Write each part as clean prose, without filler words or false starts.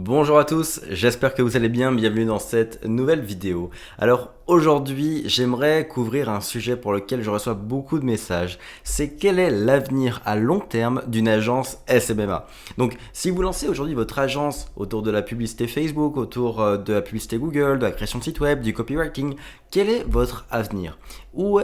Bonjour à tous, j'espère que vous allez bien, bienvenue dans cette nouvelle vidéo. Alors aujourd'hui, j'aimerais couvrir un sujet pour lequel je reçois beaucoup de messages. C'est quel est l'avenir à long terme d'une agence SMMA. Donc si vous lancez aujourd'hui votre agence autour de la publicité Facebook, autour de la publicité Google, de la création de site web, du copywriting, quel est votre avenir? Où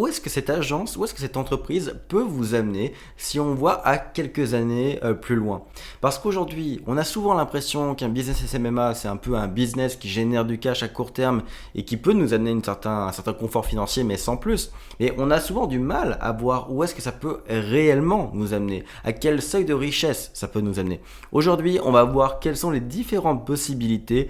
est-ce que cette agence, où est-ce que cette entreprise peut vous amener si on voit à quelques années plus loin? Parce qu'aujourd'hui, on a souvent l'impression qu'un business SMMA, c'est un peu un business qui génère du cash à court terme et qui peut nous amener un certain confort financier, mais sans plus. Et on a souvent du mal à voir où est-ce que ça peut réellement nous amener, à quel seuil de richesse ça peut nous amener. Aujourd'hui, on va voir quelles sont les différentes possibilités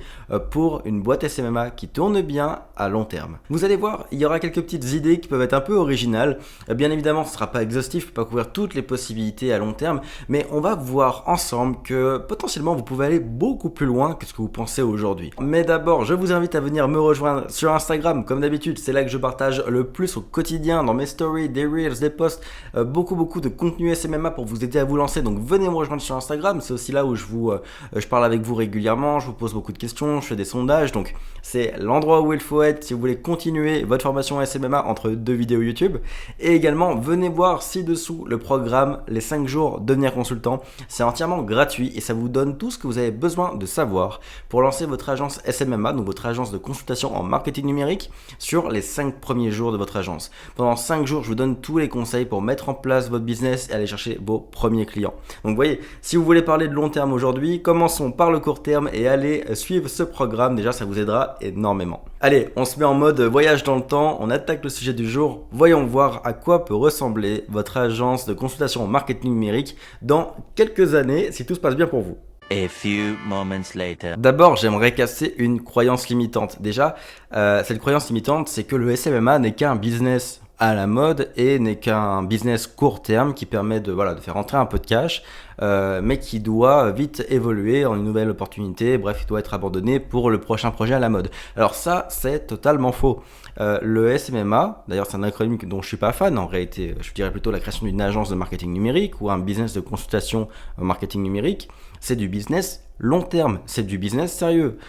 pour une boîte SMMA qui tourne bien à long terme. Vous allez voir, il y aura quelques petites idées qui peuvent être un peu originales. Bien évidemment, ce ne sera pas exhaustif, je ne peux pas couvrir toutes les possibilités à long terme, mais on va voir ensemble que potentiellement vous pouvez aller beaucoup plus loin que ce que vous pensez aujourd'hui. Mais d'abord, je vous invite à venir me rejoindre sur Instagram, comme d'habitude, c'est là que je partage le plus au quotidien, dans mes stories, des reels, des posts, beaucoup de contenu SMMA pour vous aider à vous lancer. Donc venez me rejoindre sur Instagram, c'est aussi là où je parle avec vous régulièrement, je vous pose beaucoup de questions, je fais des sondages, donc c'est l'endroit où il faut être si vous voulez continuer votre formation SMMA entre deux vidéos YouTube. Et également, venez voir ci-dessous le programme Les 5 jours devenir consultant. C'est entièrement gratuit et ça vous donne tout ce que vous avez besoin de savoir pour lancer votre agence SMMA, donc votre agence de consultation en marketing numérique, sur les 5 premiers jours de votre agence. Pendant 5 jours, je vous donne tous les conseils pour mettre en place votre business et aller chercher vos premiers clients. Donc vous voyez, si vous voulez parler de long terme aujourd'hui, commençons par le court terme et allez suivre ce programme. Déjà, ça vous aidera énormément. Allez, on se met en mode voyage dans le temps, on attaque le sujet du jour. Voyons voir à quoi peut ressembler votre agence de consultation en marketing numérique dans quelques années, si tout se passe bien pour vous. A few moments later. D'abord, j'aimerais casser une croyance limitante. Déjà, cette croyance limitante, c'est que le SMMA n'est qu'un business à la mode et n'est qu'un business court terme qui permet de faire entrer un peu de cash, mais qui doit vite évoluer en une nouvelle opportunité. Bref, il doit être abandonné pour le prochain projet à la mode. Alors ça, c'est totalement faux. Le SMMA, d'ailleurs c'est un acronyme dont je suis pas fan, en réalité je dirais plutôt la création d'une agence de marketing numérique ou un business de consultation en marketing numérique, c'est du business long terme, c'est du business sérieux.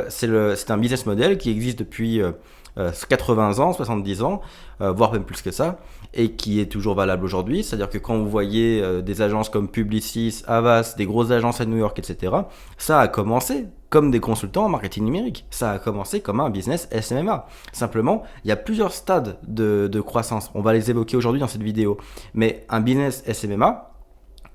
C'est un business model qui existe depuis 80 ans, 70 ans, voire même plus que ça, et qui est toujours valable aujourd'hui. C'est-à-dire que quand vous voyez des agences comme Publicis, Havas, des grosses agences à New York, etc., ça a commencé comme des consultants en marketing numérique. Ça a commencé comme un business SMMA. Simplement, il y a plusieurs stades de croissance. On va les évoquer aujourd'hui dans cette vidéo. Mais un business SMMA,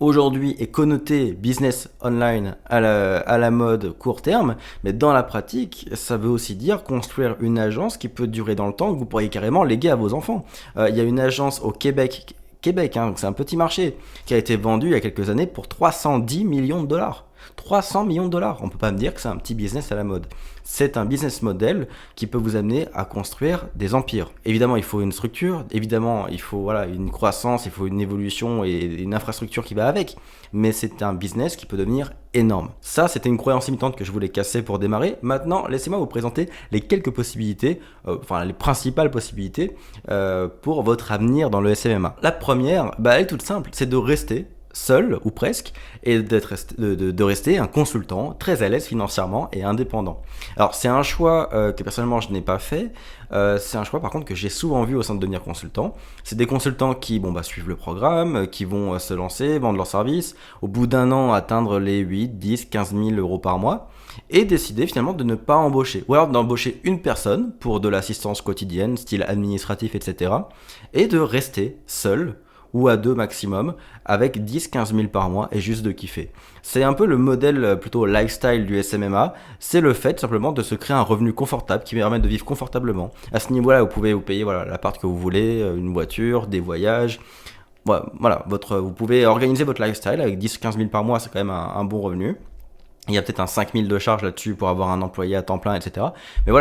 aujourd'hui est connoté business online à la mode court terme, mais dans la pratique, ça veut aussi dire construire une agence qui peut durer dans le temps, que vous pourriez carrément léguer à vos enfants. Il y a une agence au Québec, donc c'est un petit marché, qui a été vendu il y a quelques années pour 310 millions de dollars. 300 millions de dollars. On ne peut pas me dire que c'est un petit business à la mode. C'est un business model qui peut vous amener à construire des empires. Évidemment, il faut une structure. Évidemment, il faut une croissance, il faut une évolution et une infrastructure qui va avec. Mais c'est un business qui peut devenir énorme. Ça, c'était une croyance limitante que je voulais casser pour démarrer. Maintenant, laissez-moi vous présenter les quelques possibilités, les principales possibilités pour votre avenir dans le SMMA. La première, elle est toute simple, c'est de rester seul ou presque et de rester un consultant très à l'aise financièrement et indépendant. Alors c'est un choix que personnellement je n'ai pas fait, c'est un choix par contre que j'ai souvent vu au sein de devenir consultant. C'est des consultants qui suivent le programme, qui vont se lancer, vendre leurs services, au bout d'un an atteindre les 8, 10, 15 000 euros par mois et décider finalement de ne pas embaucher ou alors d'embaucher une personne pour de l'assistance quotidienne, style administratif, etc. et de rester seul ou à 2 maximum, avec 10-15 000 par mois et juste de kiffer. C'est un peu le modèle plutôt lifestyle du SMMA, c'est le fait simplement de se créer un revenu confortable qui permet de vivre confortablement. À ce niveau-là, vous pouvez vous payer l'appart que vous voulez, une voiture, des voyages. Vous pouvez organiser votre lifestyle avec 10-15 000 par mois, c'est quand même un bon revenu. Il y a peut-être un 5 000 de charge là-dessus pour avoir un employé à temps plein, etc. Mais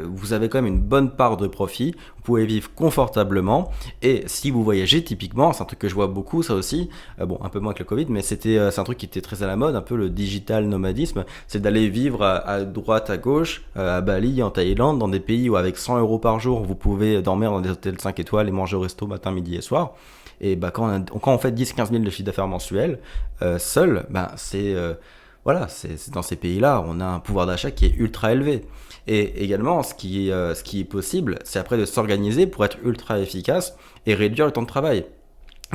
vous avez quand même une bonne part de profit. Vous pouvez vivre confortablement. Et si vous voyagez typiquement, c'est un truc que je vois beaucoup, ça aussi. Un peu moins que le Covid, mais c'est un truc qui était très à la mode, un peu le digital nomadisme. C'est d'aller vivre à droite, à gauche, à Bali, en Thaïlande, dans des pays où avec 100 euros par jour, vous pouvez dormir dans des hôtels 5 étoiles et manger au resto matin, midi et soir. Et quand on fait 10-15 000 de chiffre d'affaires mensuel, seul, voilà, c'est dans ces pays-là, on a un pouvoir d'achat qui est ultra élevé. Et également, ce qui est possible, c'est après de s'organiser pour être ultra efficace et réduire le temps de travail.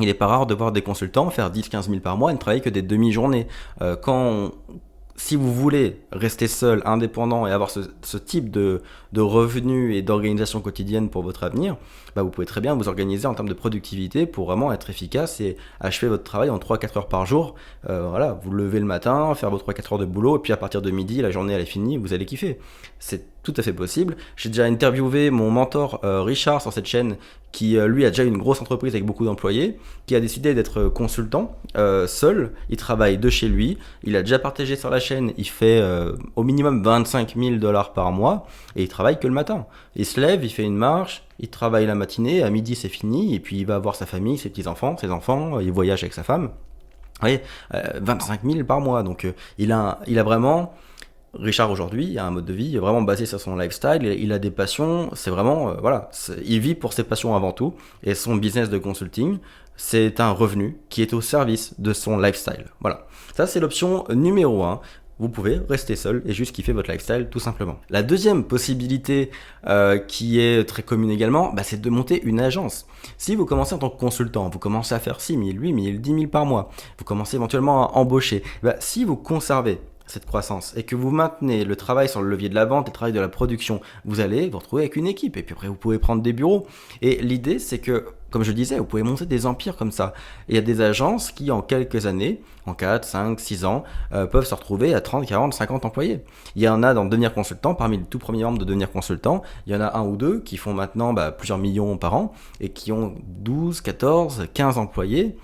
Il n'est pas rare de voir des consultants faire 10-15 000 par mois et ne travailler que des demi-journées. Si vous voulez rester seul, indépendant et avoir ce type de revenus et d'organisation quotidienne pour votre avenir, bah vous pouvez très bien vous organiser en termes de productivité pour vraiment être efficace et achever votre travail en 3-4 heures par jour. Voilà, vous levez le matin, faire vos 3-4 heures de boulot, et puis à partir de midi, la journée elle est finie, vous allez kiffer. C'est tout à fait possible. J'ai déjà interviewé mon mentor Richard sur cette chaîne qui lui a déjà une grosse entreprise avec beaucoup d'employés, qui a décidé d'être consultant seul, il travaille de chez lui, il a déjà partagé sur la chaîne, il fait au minimum 25 000 $ par mois et il travaille que le matin. Il se lève, il fait une marche, il travaille la matinée, à midi c'est fini et puis il va voir sa famille, ses petits-enfants, ses enfants, il voyage avec sa femme. Vous voyez, 25 000 par mois, donc il a vraiment... Richard aujourd'hui a un mode de vie vraiment basé sur son lifestyle, il a des passions, c'est vraiment, il vit pour ses passions avant tout, et son business de consulting, c'est un revenu qui est au service de son lifestyle. Voilà, ça c'est l'option numéro 1. Vous pouvez rester seul et juste kiffer votre lifestyle tout simplement. La deuxième possibilité qui est très commune également, c'est de monter une agence. Si vous commencez en tant que consultant, vous commencez à faire 6 000, 8 000, 10 000 par mois, vous commencez éventuellement à embaucher, si vous conservez cette croissance et que vous maintenez le travail sur le levier de la vente et le travail de la production, vous allez vous retrouver avec une équipe et puis après vous pouvez prendre des bureaux. Et l'idée c'est que, comme je disais, vous pouvez monter des empires comme ça. Et il y a des agences qui en quelques années, en 4, 5, 6 ans, peuvent se retrouver à 30, 40, 50 employés. Il y en a dans Devenir Consultant, parmi les tout premiers membres de Devenir Consultant, il y en a un ou deux qui font maintenant plusieurs millions par an et qui ont 12, 14, 15 employés.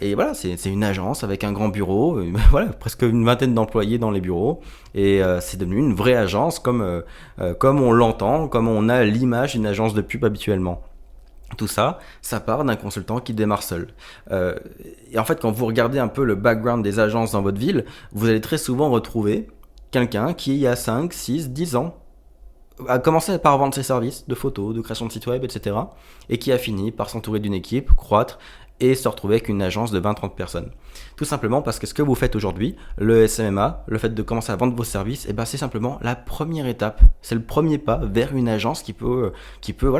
Et voilà, c'est une agence avec un grand bureau, voilà, presque une vingtaine d'employés dans les bureaux, et c'est devenu une vraie agence comme on l'entend, comme on a l'image d'une agence de pub habituellement. Tout ça, ça part d'un consultant qui démarre seul. Et en fait, quand vous regardez un peu le background des agences dans votre ville, vous allez très souvent retrouver quelqu'un qui, il y a 5, 6, 10 ans, a commencé par vendre ses services de photos, de création de sites web, etc. et qui a fini par s'entourer d'une équipe, croître et se retrouver avec une agence de 20-30 personnes. Tout simplement parce que ce que vous faites aujourd'hui, le SMMA, le fait de commencer à vendre vos services, c'est simplement la première étape. C'est le premier pas vers une agence qui peut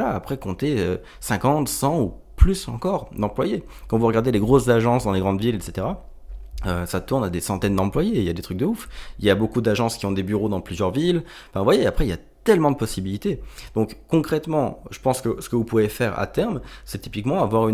après compter 50, 100 ou plus encore d'employés. Quand vous regardez les grosses agences dans les grandes villes, etc., ça tourne à des centaines d'employés, il y a des trucs de ouf. Il y a beaucoup d'agences qui ont des bureaux dans plusieurs villes. Enfin, vous voyez, après, il y a tellement de possibilités. Donc, concrètement, je pense que ce que vous pouvez faire à terme, c'est typiquement avoir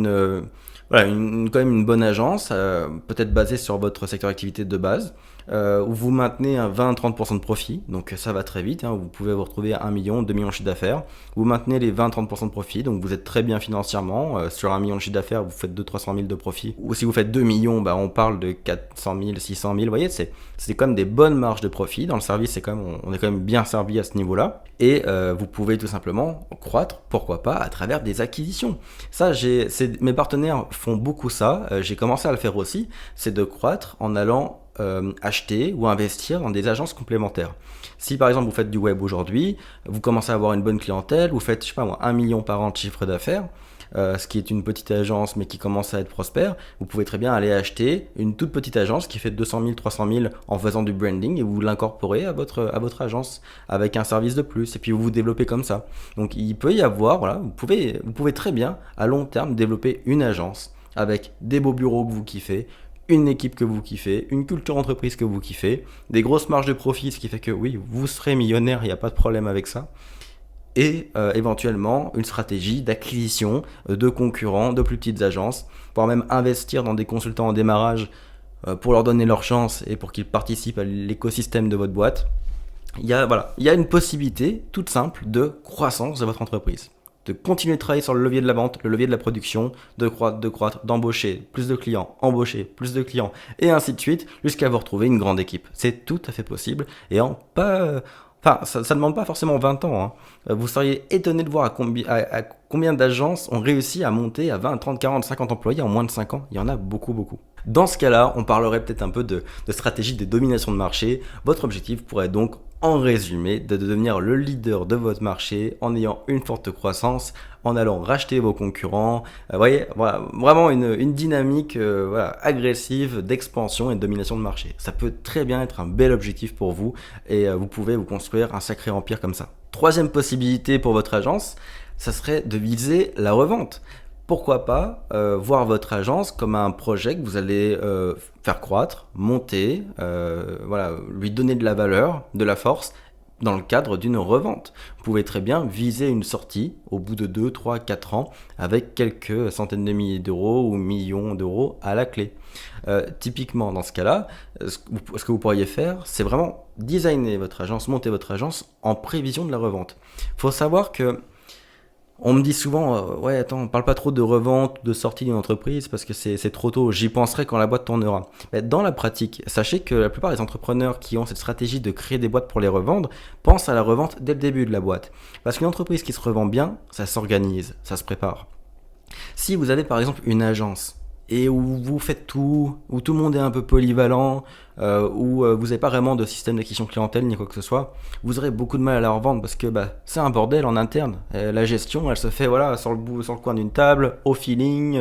quand même une bonne agence, peut-être basée sur votre secteur d'activité de base, où vous maintenez un 20-30% de profit, donc ça va très vite, vous pouvez vous retrouver à 1 million, 2 millions de chiffre d'affaires, vous maintenez les 20-30% de profit, donc vous êtes très bien financièrement, sur 1 million de chiffre d'affaires, vous faites 200-300 000 de profit, ou si vous faites 2 millions, on parle de 400 000, 600 000, vous voyez, c'est quand même des bonnes marges de profit, dans le service, on est quand même bien servi à ce niveau-là, et vous pouvez tout simplement croître, pourquoi pas, à travers des acquisitions. Ça, mes partenaires font beaucoup ça, j'ai commencé à le faire aussi, c'est de croître en allant acheter ou investir dans des agences complémentaires. Si par exemple vous faites du web aujourd'hui, vous commencez à avoir une bonne clientèle, vous faites 1 million par an de chiffre d'affaires, ce qui est une petite agence mais qui commence à être prospère, vous pouvez très bien aller acheter une toute petite agence qui fait 200 000, 300 000 en faisant du branding et vous l'incorporez à votre agence avec un service de plus et puis vous vous développez comme ça. Donc il peut y avoir, vous pouvez très bien à long terme développer une agence avec des beaux bureaux que vous kiffez, une équipe que vous kiffez, une culture entreprise que vous kiffez, des grosses marges de profit, ce qui fait que oui, vous serez millionnaire, il n'y a pas de problème avec ça, et éventuellement une stratégie d'acquisition de concurrents, de plus petites agences, voire même investir dans des consultants en démarrage pour leur donner leur chance et pour qu'ils participent à l'écosystème de votre boîte. Il y a une possibilité toute simple de croissance de votre entreprise. De continuer de travailler sur le levier de la vente, le levier de la production, de croître, d'embaucher plus de clients, embaucher plus de clients, et ainsi de suite, jusqu'à vous retrouver une grande équipe. C'est tout à fait possible, et ça demande pas forcément 20 ans. Vous seriez étonné de voir à combien d'agences ont réussi à monter à 20, 30, 40, 50 employés en moins de 5 ans. Il y en a beaucoup, beaucoup. Dans ce cas-là, on parlerait peut-être un peu de stratégie de domination de marché. Votre objectif pourrait donc En résumé, de devenir le leader de votre marché en ayant une forte croissance, en allant racheter vos concurrents. Vous voyez, voilà, vraiment une dynamique voilà, agressive d'expansion et de domination de marché. Ça peut très bien être un bel objectif pour vous et vous pouvez vous construire un sacré empire comme ça. Troisième possibilité pour votre agence, ça serait de viser la revente. Pourquoi pas voir votre agence comme un projet que vous allez faire croître, monter, voilà, lui donner de la valeur, de la force dans le cadre d'une revente. Vous pouvez très bien viser une sortie au bout de 2, 3, 4 ans avec quelques centaines de milliers d'euros ou millions d'euros à la clé. Typiquement, dans ce cas-là, ce que vous pourriez faire, c'est vraiment designer votre agence, monter votre agence en prévision de la revente. Il faut savoir que on me dit souvent, ouais, attends, parle pas trop de revente, de sortie d'une entreprise parce que c'est trop tôt, j'y penserai quand la boîte tournera. Mais dans la pratique, sachez que la plupart des entrepreneurs qui ont cette stratégie de créer des boîtes pour les revendre pensent à la revente dès le début de la boîte. Parce qu'une entreprise qui se revend bien, ça s'organise, ça se prépare. Si vous avez par exemple une agence et où vous faites tout, où tout le monde est un peu polyvalent, où vous n'avez pas vraiment de système d'acquisition clientèle ni quoi que ce soit, vous aurez beaucoup de mal à la revendre parce que c'est un bordel en interne. La gestion, elle se fait voilà sur le coin d'une table, au feeling,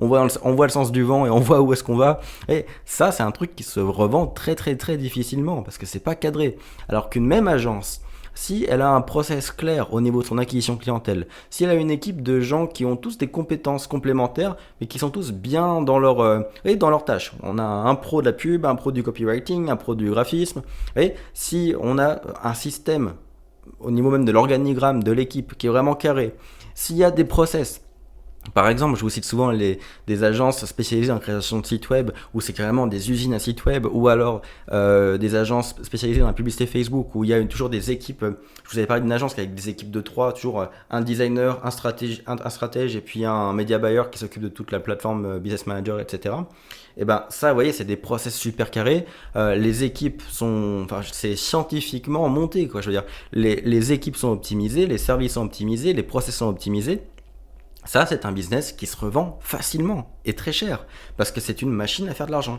on voit le sens du vent et on voit où est-ce qu'on va. Et ça, c'est un truc qui se revend très très très difficilement parce que c'est pas cadré. Alors qu'une même agence, si elle a un process clair au niveau de son acquisition clientèle, si elle a une équipe de gens qui ont tous des compétences complémentaires, mais qui sont tous bien dans leur tâche. On a un pro de la pub, un pro du copywriting, un pro du graphisme. Et si on a un système au niveau même de l'organigramme de l'équipe qui est vraiment carré, s'il y a des process. Par exemple, je vous cite souvent des agences spécialisées en création de sites web où c'est carrément des usines à sites web ou alors des agences spécialisées dans la publicité Facebook où il y a toujours des équipes. Je vous avais parlé d'une agence avec des équipes de 3, toujours un designer, un stratège et puis un media buyer qui s'occupe de toute la plateforme business manager, etc. Et ben ça, vous voyez, c'est des process super carrés. Les équipes sont, enfin, c'est scientifiquement monté, quoi. Je veux dire, les équipes sont optimisées, les services sont optimisés, les process sont optimisés. Ça, c'est un business qui se revend facilement et très cher parce que c'est une machine à faire de l'argent.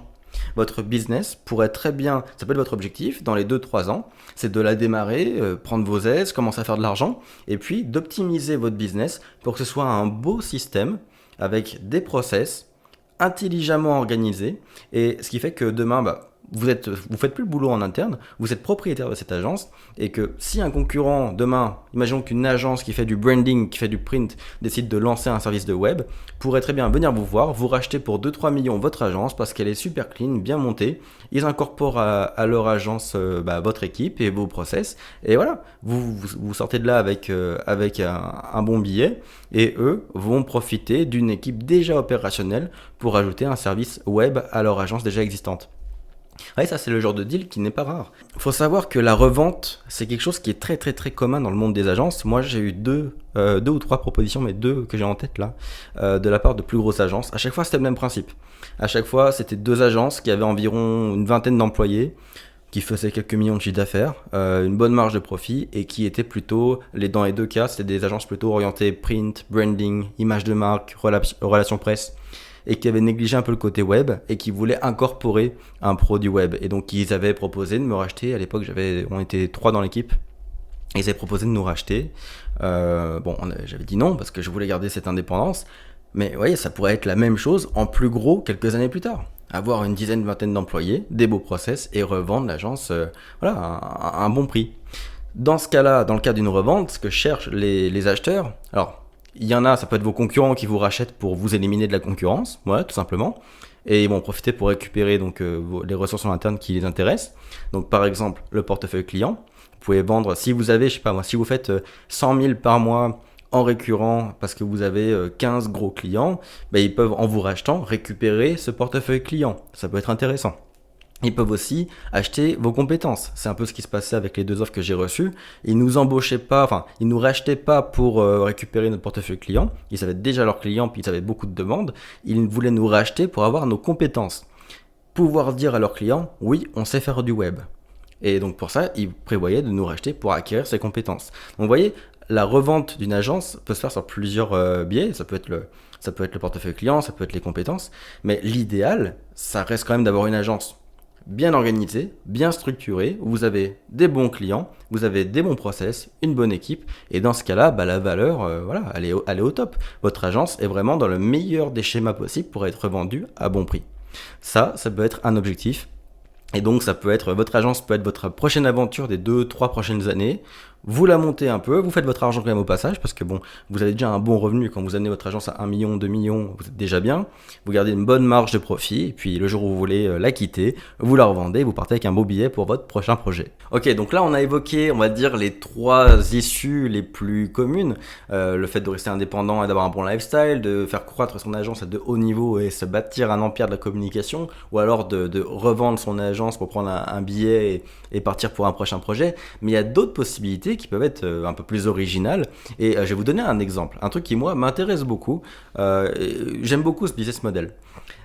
Votre business pourrait très bien, ça peut être votre objectif dans les 2-3 ans, c'est de la démarrer, prendre vos aises, commencer à faire de l'argent et puis d'optimiser votre business pour que ce soit un beau système avec des process intelligemment organisés et ce qui fait que demain, vous faites plus le boulot en interne, vous êtes propriétaire de cette agence et que si un concurrent demain, imaginons qu'une agence qui fait du branding, qui fait du print, décide de lancer un service de web, pourrait très bien venir vous voir, vous racheter pour 2-3 millions votre agence parce qu'elle est super clean, bien montée. Ils incorporent à leur agence votre équipe et vos process et voilà, vous sortez de là avec un bon billet et eux vont profiter d'une équipe déjà opérationnelle pour ajouter un service web à leur agence déjà existante. Ouais, ça c'est le genre de deal qui n'est pas rare. Il faut savoir que la revente, c'est quelque chose qui est très très très commun dans le monde des agences. Moi j'ai eu deux ou trois propositions, mais deux que j'ai en tête là, de la part de plus grosses agences. À chaque fois c'était le même principe. À chaque fois c'était deux agences qui avaient environ une vingtaine d'employés, qui faisaient quelques millions de chiffre d'affaires, une bonne marge de profit et qui étaient plutôt, dans les deux cas, c'était des agences plutôt orientées print, branding, image de marque, relations presse et qui avaient négligé un peu le côté web et qui voulaient incorporer un produit web. Et donc ils avaient proposé de me racheter, à l'époque on était 3 dans l'équipe, et ils avaient proposé de nous racheter. J'avais dit non parce que je voulais garder cette indépendance, mais vous voyez, ça pourrait être la même chose en plus gros quelques années plus tard. Avoir une dizaine, vingtaine d'employés, des beaux process et revendre l'agence à un bon prix. Dans ce cas-là, dans le cas d'une revente, ce que cherchent les acheteurs, alors il y en a, ça peut être vos concurrents qui vous rachètent pour vous éliminer de la concurrence, voilà, tout simplement. Et ils vont profiter pour récupérer les ressources en interne qui les intéressent. Donc par exemple, le portefeuille client. Vous pouvez vendre, si vous avez, si vous faites 100 000 par mois en récurrent parce que vous avez 15 gros clients, ils peuvent, en vous rachetant, récupérer ce portefeuille client. Ça peut être intéressant. Ils peuvent aussi acheter vos compétences. C'est un peu ce qui se passait avec les 2 offres que j'ai reçues. Ils nous rachetaient pas pour récupérer notre portefeuille client. Ils avaient déjà leurs clients, puis ils avaient beaucoup de demandes. Ils voulaient nous racheter pour avoir nos compétences. Pouvoir dire à leurs clients, oui, on sait faire du web. Et donc pour ça, ils prévoyaient de nous racheter pour acquérir ces compétences. Donc vous voyez, la revente d'une agence peut se faire sur plusieurs biais. Ça peut être le portefeuille client, ça peut être les compétences. Mais l'idéal, ça reste quand même d'avoir une agence bien organisé, bien structuré, où vous avez des bons clients, vous avez des bons process, une bonne équipe, et dans ce cas-là, la valeur, voilà, elle est au top. Votre agence est vraiment dans le meilleur des schémas possibles pour être vendue à bon prix. Ça peut être un objectif. Et donc ça peut être, votre agence peut être votre prochaine aventure des 2-3 prochaines années. Vous la montez un peu, vous faites votre argent quand même au passage, parce que bon, vous avez déjà un bon revenu quand vous amenez votre agence à 1 million, 2 millions, vous êtes déjà bien. Vous gardez une bonne marge de profit, et puis le jour où vous voulez la quitter, vous la revendez, vous partez avec un beau billet pour votre prochain projet. Ok, donc là on a évoqué, on va dire, les 3 issues les plus communes. Le fait de rester indépendant et d'avoir un bon lifestyle, de faire croître son agence à de haut niveau et se bâtir un empire de la communication, ou alors de revendre son agence pour prendre un billet et partir pour un prochain projet. Mais il y a d'autres possibilités qui peuvent être un peu plus originales. Et je vais vous donner un exemple. Un truc qui, moi, m'intéresse beaucoup. J'aime beaucoup ce business model.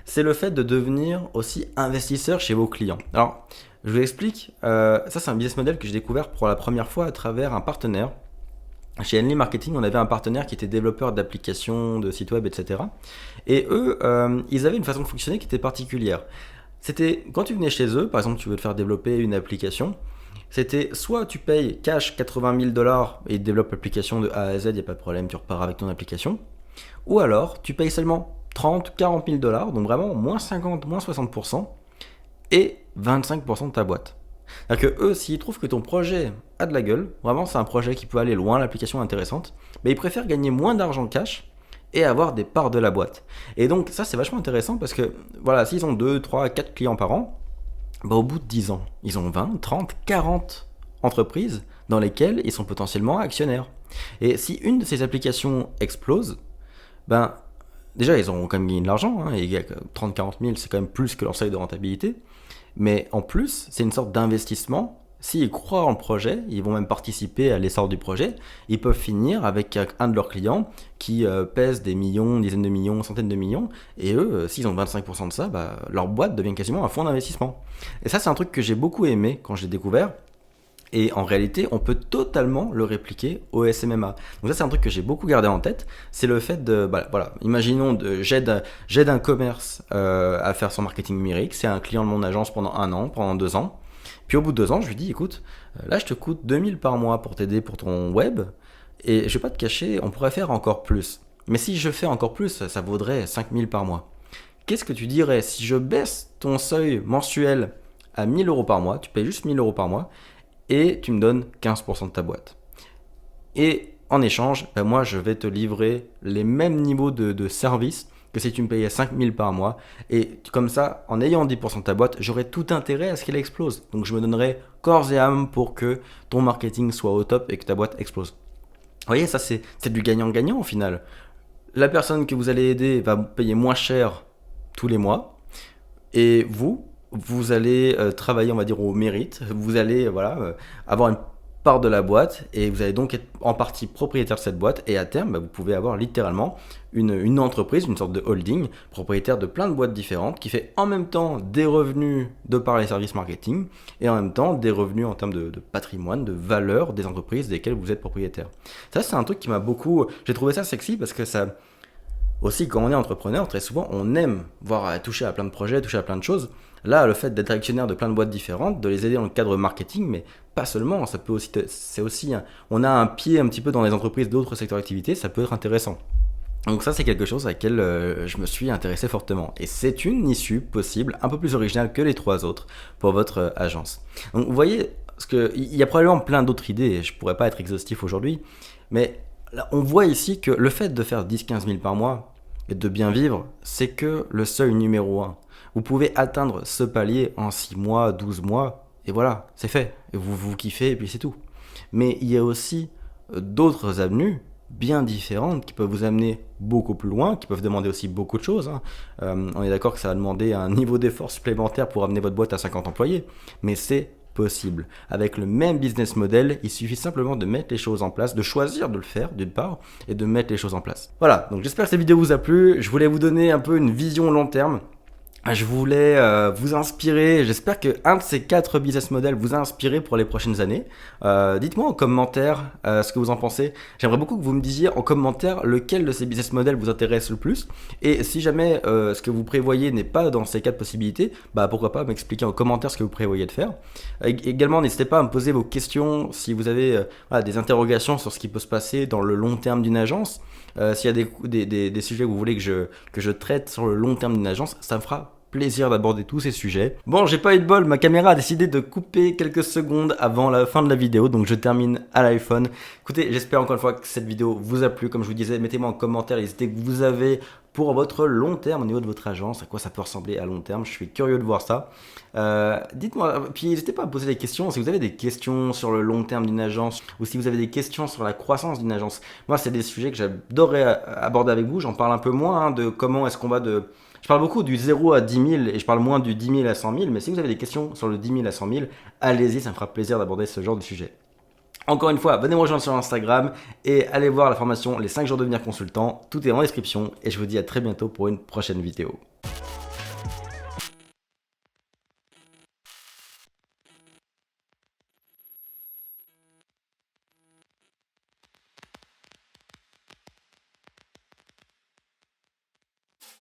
C'est le fait de devenir aussi investisseur chez vos clients. Alors, je vous explique. Ça, c'est un business model que j'ai découvert pour la première fois à travers un partenaire. Chez Henley Marketing, on avait un partenaire qui était développeur d'applications, de sites web, etc. Et eux, ils avaient une façon de fonctionner qui était particulière. C'était, quand tu venais chez eux, par exemple, tu veux te faire développer une application, c'était soit tu payes cash 80 000 dollars et ils te développent l'application de A à Z, il n'y a pas de problème, tu repars avec ton application, ou alors tu payes seulement 30, 40 000 dollars, donc vraiment moins 50, moins 60%, et 25% de ta boîte. C'est-à-dire que eux, s'ils trouvent que ton projet a de la gueule, vraiment c'est un projet qui peut aller loin, l'application est intéressante, mais ils préfèrent gagner moins d'argent cash et avoir des parts de la boîte. Et donc ça c'est vachement intéressant parce que voilà, s'ils ont 2, 3, 4 clients par an, au bout de 10 ans, ils ont 20, 30, 40 entreprises dans lesquelles ils sont potentiellement actionnaires. Et si une de ces applications explose, déjà ils auront quand même gagné de l'argent, hein, et 30-40 000 c'est quand même plus que leur seuil de rentabilité, mais en plus c'est une sorte d'investissement. S'ils croient en le projet, ils vont même participer à l'essor du projet, ils peuvent finir avec un de leurs clients qui pèse des millions, dizaines de millions, centaines de millions, et eux, s'ils ont 25% de ça, leur boîte devient quasiment un fonds d'investissement. Et ça, c'est un truc que j'ai beaucoup aimé quand j'ai découvert, et en réalité, on peut totalement le répliquer au SMMA. Donc ça, c'est un truc que j'ai beaucoup gardé en tête, c'est le fait de, imaginons, j'aide un commerce à faire son marketing numérique, c'est un client de mon agence pendant 1 an, pendant 2 ans, puis au bout de 2 ans, je lui dis, écoute, là je te coûte 2000 par mois pour t'aider pour ton web, et je vais pas te cacher, on pourrait faire encore plus. Mais si je fais encore plus, ça vaudrait 5000 par mois. Qu'est-ce que tu dirais si je baisse ton seuil mensuel à 1000 euros par mois, tu payes juste 1000 euros par mois, et tu me donnes 15% de ta boîte. Et en échange, moi je vais te livrer les mêmes niveaux de service que si tu me payais 5000 par mois. Et comme ça, en ayant 10% de ta boîte, j'aurais tout intérêt à ce qu'elle explose. Donc je me donnerai corps et âme pour que ton marketing soit au top et que ta boîte explose. Vous voyez, ça c'est du gagnant-gagnant au final. La personne que vous allez aider va payer moins cher tous les mois. Et vous allez travailler, on va dire, au mérite. Vous allez avoir une part de la boîte et vous allez donc être en partie propriétaire de cette boîte, et à terme vous pouvez avoir littéralement une entreprise, une sorte de holding propriétaire de plein de boîtes différentes qui fait en même temps des revenus de par les services marketing et en même temps des revenus en termes de patrimoine, de valeur des entreprises desquelles vous êtes propriétaire. Ça c'est un truc qui m'a beaucoup, j'ai trouvé ça sexy parce que ça aussi, quand on est entrepreneur, très souvent on aime voir toucher à plein de projets, toucher à plein de choses. Là, le fait d'être actionnaire de plein de boîtes différentes, de les aider dans le cadre marketing, mais pas seulement, ça peut aussi, on a un pied un petit peu dans les entreprises d'autres secteurs d'activité, ça peut être intéressant. Donc ça, c'est quelque chose à laquelle je me suis intéressé fortement. Et c'est une issue possible, un peu plus originale que les 3 autres pour votre agence. Donc vous voyez, parce qu'il y a probablement plein d'autres idées, et je pourrais pas être exhaustif aujourd'hui, mais là, on voit ici que le fait de faire 10-15 000 par mois et de bien vivre, c'est que le seuil numéro 1. Vous pouvez atteindre ce palier en 6 mois, 12 mois, et voilà, c'est fait. Et vous kiffez, et puis c'est tout. Mais il y a aussi d'autres avenues bien différentes qui peuvent vous amener beaucoup plus loin, qui peuvent demander aussi beaucoup de choses. On est d'accord que ça va demander un niveau d'effort supplémentaire pour amener votre boîte à 50 employés, mais c'est possible. Avec le même business model, il suffit simplement de mettre les choses en place, de choisir de le faire d'une part, et de mettre les choses en place. Voilà, donc j'espère que cette vidéo vous a plu. Je voulais vous donner un peu une vision long terme Je voulais vous inspirer, j'espère que un de ces 4 business models vous a inspiré pour les prochaines années. Dites-moi en commentaire ce que vous en pensez. J'aimerais beaucoup que vous me disiez en commentaire lequel de ces business models vous intéresse le plus. Et si jamais ce que vous prévoyez n'est pas dans ces 4 possibilités, bah pourquoi pas m'expliquer en commentaire ce que vous prévoyez de faire. Également, n'hésitez pas à me poser vos questions si vous avez voilà, des interrogations sur ce qui peut se passer dans le long terme d'une agence. S'il y a des sujets que vous voulez que je traite sur le long terme d'une agence, ça me fera plaisir d'aborder tous ces sujets. Bon, j'ai pas eu de bol, ma caméra a décidé de couper quelques secondes avant la fin de la vidéo, donc je termine à l'iPhone. Écoutez, j'espère encore une fois que cette vidéo vous a plu. Comme je vous disais, mettez-moi en commentaire les idées que vous avez pour votre long terme au niveau de votre agence, à quoi ça peut ressembler à long terme. Je suis curieux de voir ça. Dites-moi, puis n'hésitez pas à poser des questions. Si vous avez des questions sur le long terme d'une agence ou si vous avez des questions sur la croissance d'une agence, moi, c'est des sujets que j'adorerais aborder avec vous. J'en parle un peu moins de comment est-ce qu'on va de... Je parle beaucoup du 0 à 10 000 et je parle moins du 10 000 à 100 000, mais si vous avez des questions sur le 10 000 à 100 000, allez-y, ça me fera plaisir d'aborder ce genre de sujet. Encore une fois, venez me rejoindre sur Instagram et allez voir la formation Les 5 jours de devenir consultant. Tout est en description et je vous dis à très bientôt pour une prochaine vidéo.